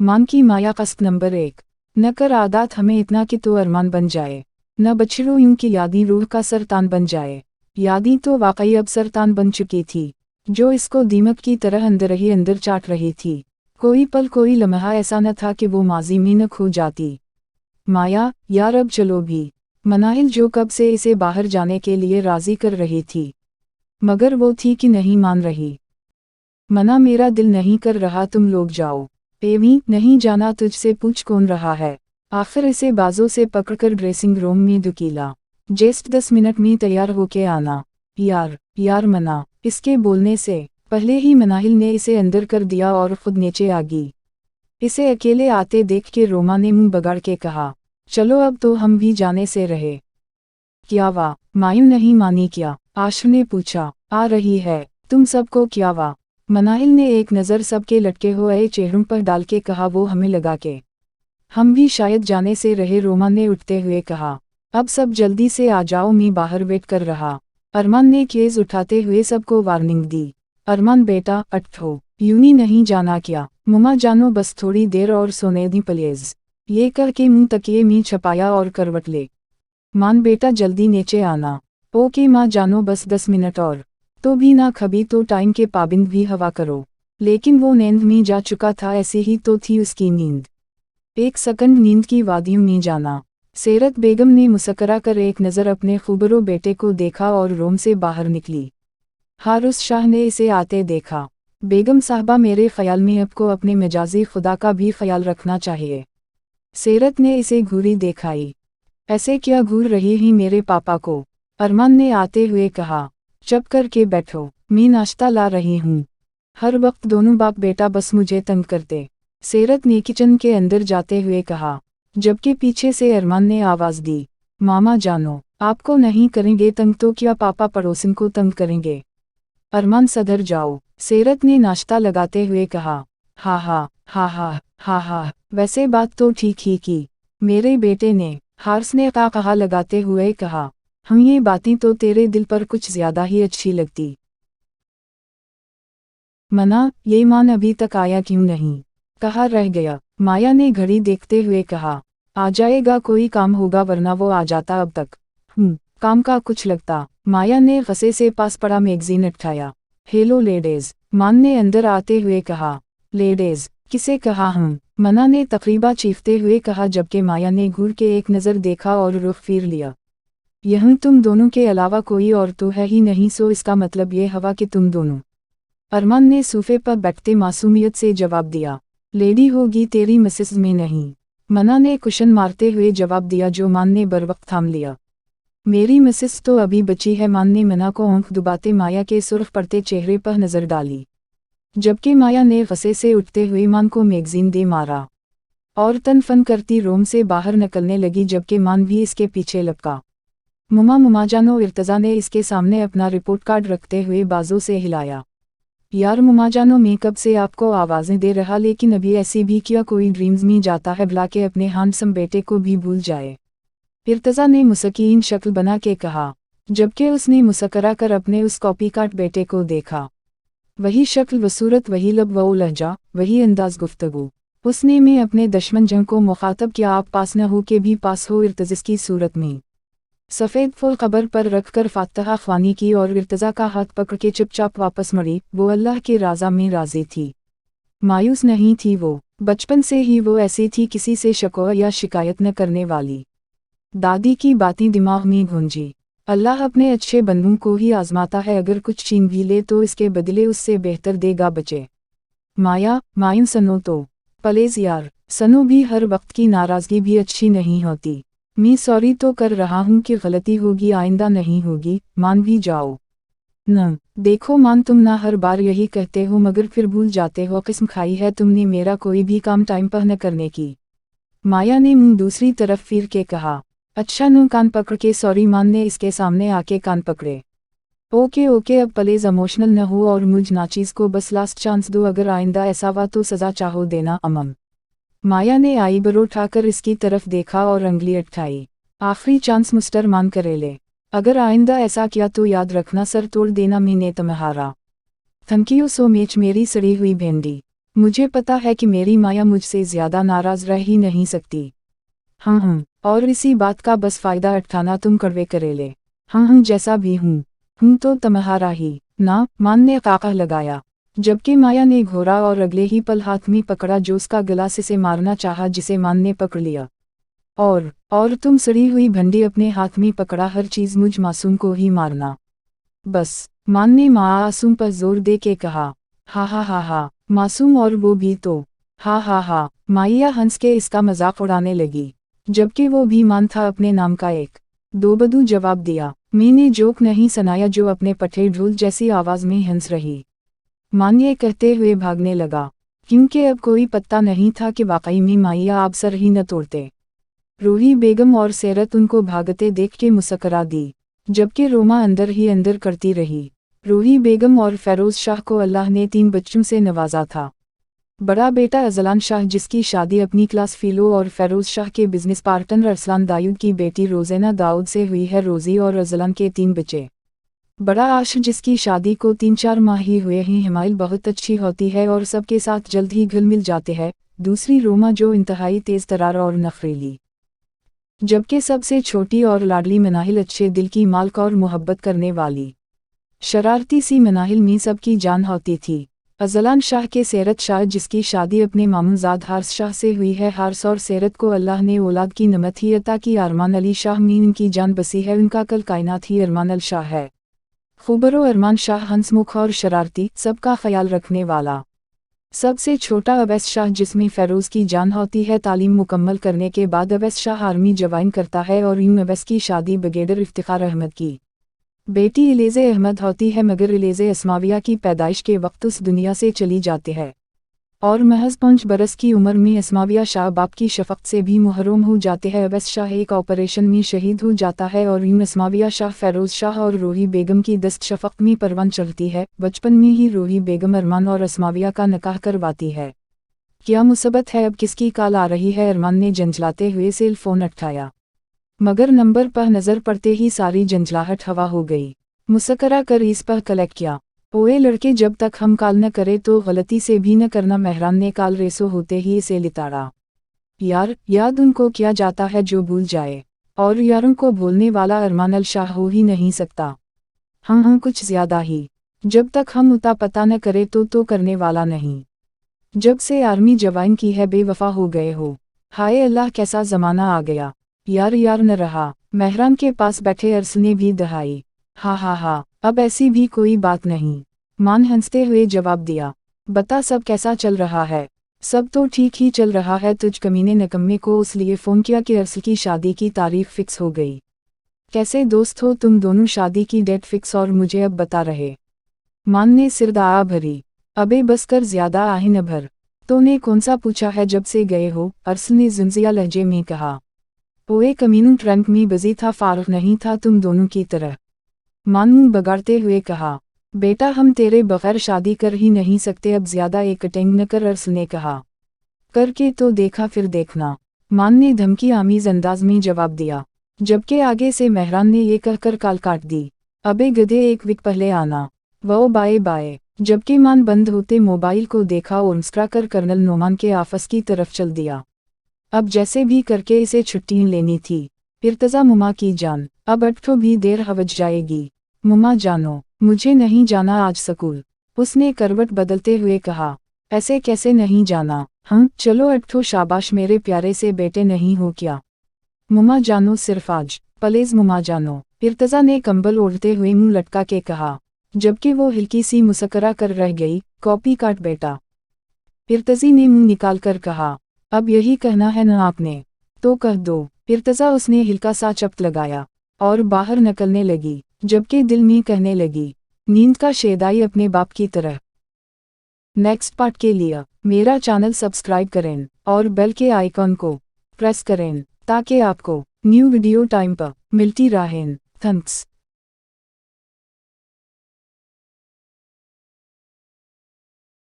मान की माया कस्त नंबर 1। न कर आदात हमें इतना कि तो अरमान बन जाए, न बछड़ो यूं कि यादी रूह का सरतान बन जाए। यादी तो वाकई अब सरतान बन चुकी थी, जो इसको दीमक की तरह अंदर ही अंदर चाट रही थी। कोई पल कोई लम्हा ऐसा न था कि वो माजी में न खो जाती। माया, यार अब चलो भी। मनाहिल जो कब से इसे बाहर जाने के लिए राजी कर रही थी, मगर वो थी कि नहीं मान रही। मना, मेरा दिल नहीं कर रहा, तुम लोग जाओ। एवी, नहीं जाना, तुझसे पूछ कौन रहा है। आखिर इसे बाजों से पकड़कर ड्रेसिंग रूम में धुकीला। जस्ट 10 मिनट में तैयार होके आना। यार, यार मना। इसके बोलने से पहले ही मनाहिल ने इसे अंदर कर दिया और खुद नीचे आ गई। इसे अकेले आते देख के रोमा ने मुंह बगाड़ के कहा, चलो अब तो हम भी जाने से रहे। क्या वाह, मायूं नहीं मानी क्या? आशु ने पूछा। आ रही है, तुम सबको क्या वाह? मनाहिल ने एक नज़र सबके लटके हुए चेहरों पर डाल के कहा, वो हमें लगा के हम भी शायद जाने से रहे। रोमा ने उठते हुए कहा, अब सब जल्दी से आ जाओ, मैं बाहर वेट कर रहा। अरमान ने केस उठाते हुए सबको वार्निंग दी। अरमान बेटा, अटठो, यूनी नहीं जाना क्या? मुमा जानो, बस थोड़ी देर और सोने दी प्लीज। ये करके मुंह तकिए में छपाया और करवट ले। मान बेटा, जल्दी नीचे आना। ओके माँ जानो, बस 10 मिनट और। तो भी ना खबी तो टाइम के पाबंद भी हवा करो। लेकिन वो नींद में जा चुका था, ऐसे ही तो थी उसकी नींद। एक सेकंड नींद की वादियों में जाना। सेरत बेगम ने मुस्करा कर एक नज़र अपने खुबरो बेटे को देखा और रूम से बाहर निकली। हारुस शाह ने इसे आते देखा। बेगम साहबा, मेरे ख्याल में आपको अपने मिजाजी खुदा का भी ख्याल रखना चाहिए। सेरत ने इसे घूरी दिखाई। ऐसे क्या घूर रही ही मेरे पापा को? अरमान ने आते हुए कहा। चुप करके बैठो, मैं नाश्ता ला रही हूँ। हर वक्त दोनों बाप बेटा बस मुझे तंग करते। सेरत ने किचन के अंदर जाते हुए कहा, जबकि पीछे से अरमान ने आवाज़ दी, मामा जानो, आपको नहीं करेंगे तंग तो क्या पापा पड़ोसन को तंग करेंगे? अरमान सधर जाओ, सेरत ने नाश्ता लगाते हुए कहा। हा हा हा हा हा हा, वैसे बात तो ठीक ही की मेरे बेटे ने, हार्स ने कहा लगाते हुए कहा। हम ये बातें तो तेरे दिल पर कुछ ज्यादा ही अच्छी लगती। मना, ये मान अभी तक आया क्यों नहीं? कहाँ रह गया? माया ने घड़ी देखते हुए कहा, आ जाएगा, कोई काम होगा, वरना वो आ जाता अब तक। काम का कुछ लगता। माया ने फंसे से पास पड़ा मैगजीन उठाया। हेलो लेडीज, मान ने अंदर आते हुए कहा। लेडीज, किसे कहा हूँ? मना ने तकरीबा चीखते हुए कहा, जबकि माया ने घूर के एक नज़र देखा और रुख फिर लिया। यहीं तुम दोनों के अलावा कोई और तो है ही नहीं, सो इसका मतलब ये हवा कि तुम दोनों। अरमान ने सोफे पर बैठते मासूमियत से जवाब दिया। लेडी होगी तेरी मिसेस में नहीं। मना ने कुशन मारते हुए जवाब दिया, जो मान ने बरवक्त थाम लिया। मेरी मिसेस तो अभी बची है। मान ने मना को आंख दुबाते माया के सुर्ख पड़ते चेहरे पर नजर डाली, जबकि माया ने फंसे से उठते हुए मान को मैगजीन दे मारा और तन फन करती रूम से बाहर निकलने लगी, जबकि मान भी इसके पीछे लपका। मुमा जानो, इर्तज़ा ने इसके सामने अपना रिपोर्ट कार्ड रखते हुए बाजू से हिलाया। यार मुमा जानो, मैं कब से आपको आवाज़ें दे रहा, लेकिन अभी ऐसी भी क्या कोई ड्रीम्स में जाता है भला के अपने हैंडसम बेटे को भी भूल जाए? इर्तज़ा ने मुस्कीन शक्ल बना के कहा, जबकि उसने मुस्करा कर अपने उस कॉपीकाट बेटे को देखा। वही शक्ल व सूरत, वही लब व लहजा, वही अंदाज गुफ्तगू। उसने में अपने दुश्मन जंग को मुखातब किया, आप पास न हो के भी पास हो। इर्तज़ा की सूरत में सफ़ेद फूल कबर पर रखकर फातहा ख्वानी की और इर्तज़ा का हाथ पकड़ के चुपचाप वापस मुड़ी। वो अल्लाह के राज़ा में राज़ी थी, मायूस नहीं थी वो। बचपन से ही वो ऐसी थी, किसी से शिकवा या शिकायत न करने वाली। दादी की बातें दिमाग में गूंजी। अल्लाह अपने अच्छे बंदों को ही आजमाता है, अगर कुछ छीन भी ले तो इसके बदले उससे बेहतर देगा बचे। माया, मायूं सनो तो प्लीज यार। सनो भी हर वक्त की नाराज़गी भी अच्छी नहीं होती। मैं सॉरी तो कर रहा हूँ कि गलती होगी, आइंदा नहीं होगी। मान भी जाओ। न देखो मान, तुम ना हर बार यही कहते हो मगर फिर भूल जाते हो, किस्म खाई है तुमने मेरा कोई भी काम टाइम पर न करने की। माया ने मुंह दूसरी तरफ फिर के कहा। अच्छा नु कान पकड़ के सॉरी। मान ने इसके सामने आके कान पकड़े। ओके ओके, अब प्लीज इमोशनल न हो और मुझ नाचीज को बस लास्ट चांस दो, अगर आइंदा ऐसा हुआ तो सजा चाहो देना अमम। माया ने आईब्रो उठाकर इसकी तरफ देखा और अंगली अटकाई। आखिरी चांस मिस्टर मान करेले, अगर आइंदा ऐसा किया तो याद रखना सर तोड़ देना मैंने तुम्हारा। थैंक यू सो मच मेरी सड़ी हुई भेंडी। मुझे पता है कि मेरी माया मुझसे ज्यादा नाराज रह ही नहीं सकती। हाँ, और इसी बात का बस फायदा उठाना तुम कड़वे करेले। हाँ, जैसा भी हूँ तो तुम्हारा ही ना, मान ने काका लगाया। जबकि माया ने घोरा और अगले ही पल हाथ में पकड़ा जो उसका गला से मारना चाहा, जिसे मान ने पकड़ लिया। और तुम सड़ी हुई भंडी अपने हाथ में पकड़ा, हर चीज मुझ मासूम को ही मारना। बस, मान ने मासूम पर जोर दे के कहा। हा, मासूम और वो भी तो। हा, माइया हंस के इसका मजाक उड़ाने लगी। जबकि वो भी मान था अपने नाम का एक। दोबदू जवाब दिया। मैंने जोक नहीं सुनाया जो अपने पठे ढोल जैसी आवाज में हंस रही। मान ये कहते हुए भागने लगा, क्योंकि अब कोई पत्ता नहीं था कि वाकई में माइया आप सर ही न तोड़ते। रूही बेगम और सेरत उनको भागते देख के मुस्करा दी, जबकि रोमा अंदर ही अंदर करती रही। रूही बेगम और फेरोज शाह को अल्लाह ने 3 बच्चों से नवाजा था। बड़ा बेटा अजलान शाह, जिसकी शादी अपनी क्लास फेलो और फेरोज शाह के बिजनेस पार्टनर अरसलान दाऊद की बेटी रोजेना दाऊद से हुई है। रोजी और अजलान के 3 बच्चे। बड़ा आश, जिसकी शादी को 3-4 माह ही हुए हैं। हिमाइल बहुत अच्छी होती है और सबके साथ जल्द ही घुल मिल जाते हैं। दूसरी रोमा, जो इंतहाई तेज तरार और नखरेली। जबकि सबसे छोटी और लाडली मनाहिल, अच्छे दिल की माल्क और मोहब्बत करने वाली। शरारती सी मनाहिल में सबकी जान होती थी। अजलान शाह के सेरत शाह, जिसकी शादी अपने मामूजाद हार्स शाह से हुई है। हार्स और सेरत को अल्लाह ने औलाद की नमत ही अता की। अरमान अली शाह में इनकी जान बसी है, उनका कल कायनात ही अरमान अल शाह है। खुबरो अरमान शाह हंसमुख और शरारती, सबका ख्याल रखने वाला। सबसे छोटा अवैस शाह, जिसमें फेरोज की जान होती है। तालीम मुकम्मल करने के बाद अवैस शाह आर्मी ज्वाइन करता है और यूं अवैस की शादी ब्रिगेडियर इफ्तिखार अहमद की बेटी इलेज़े अहमद होती है। मगर इलेज़े अस्माविया की पैदाइश के वक्त उस दुनिया से चली जाती है और महज 5 बरस की उम्र में अस्माविया शाह बाप की शफ़क़त से भी महरूम हो जाते हैं। अवैस शाह एक ऑपरेशन में शहीद हो जाता है और यूं अस्माविया शाह फेरोज शाह और रूही बेगम की दस्त शफ़क़त में परवान चढ़ती है। बचपन में ही रूही बेगम अरमान और अस्माविया का निकाह करवाती है। क्या मुसीबत है, अब किसकी कॉल आ रही है? अरमान ने झंझलाते हुए सेल फोन उठाया, मगर नंबर पर नज़र पड़ते ही सारी झंझलाहट हवा हो गई। मुस्करा कर इस पर कलेक्ट किया। ओए लड़के, जब तक हम कॉल न करें तो गलती से भी न करना। मेहरान ने कॉल रेसो होते ही इसे लिताड़ा। यार, याद उनको किया जाता है जो भूल जाए, और यारों को भूलने वाला अरमान अल शाह हो ही नहीं सकता। हाँ, कुछ ज्यादा ही। जब तक हम उता पता न करें तो करने वाला नहीं। जब से आर्मी ज्वाइन की है बेवफा हो गए हो। हाय अल्लाह, कैसा ज़माना आ गया। यार न रहा। मेहरान के पास बैठे अरस ने भी दहाई। हा, अब ऐसी भी कोई बात नहीं। मान हंसते हुए जवाब दिया। बता, सब कैसा चल रहा है? सब तो ठीक ही चल रहा है। तुझ कमीने नकम्मे को उसलिए फ़ोन किया कि अरस की शादी की तारीख फिक्स हो गई। कैसे दोस्त हो तुम दोनों? शादी की डेट फिक्स और मुझे अब बता रहे? मान ने सिरदाआ भरी। अबे बस कर, ज्यादा आही न भर। तूने कौन सा पूछा है जब से गए हो? अरस ने जिंजिया लहजे में कहा। ओए कमीनू, ट्रंक में बिजी था, फारूक नहीं था तुम दोनों की तरह। मान मुंह बगाड़ते हुए कहा। बेटा, हम तेरे बगैर शादी कर ही नहीं सकते, अब ज्यादा एक टेंग न कर, अरस ने कहा। करके तो देखा, फिर देखना। मान ने धमकी आमीज अंदाज में जवाब दिया, जबकि आगे से मेहरान ने ये कहकर कॉल काट दी। अबे गधे, एक वीक पहले आना। वो बाय बाय। जबकि मान बंद होते मोबाइल को देखा और मुस्कुरा कर कर्नल नोमान के ऑफिस की तरफ चल दिया। अब जैसे भी करके इसे छुट्टी लेनी थी। इर्तज़ा मुमा की जान, अब अटठो भी देर हवज जाएगी। मुमा जानो, मुझे नहीं जाना आज स्कूल। उसने करवट बदलते हुए कहा। ऐसे कैसे नहीं जाना? हाँ चलो अटठो, शाबाश मेरे प्यारे से बेटे, नहीं हो क्या? मुमा जानो, सिर्फ आज प्लीज मुमा जानो। इर्तज़ा ने कंबल ओढ़ते हुए मुंह लटका के कहा, जबकि वो हल्की सी मुस्करा कर रह गई। कॉपी काट बेटा। इर्तज़ी ने मुंह निकाल कर कहा। अब यही कहना है ना आपने? तो कह दो। इर्तज़ा उसने हल्का सा चप्त लगाया और बाहर निकलने लगी, जबकि दिल में कहने लगी, नींद का शेदाई अपने बाप की तरह। नेक्स्ट पार्ट के लिए मेरा चैनल सब्सक्राइब करें और बेल के आइकॉन को प्रेस करें ताकि आपको न्यू वीडियो टाइम पर मिलती रहें। थैंक्स।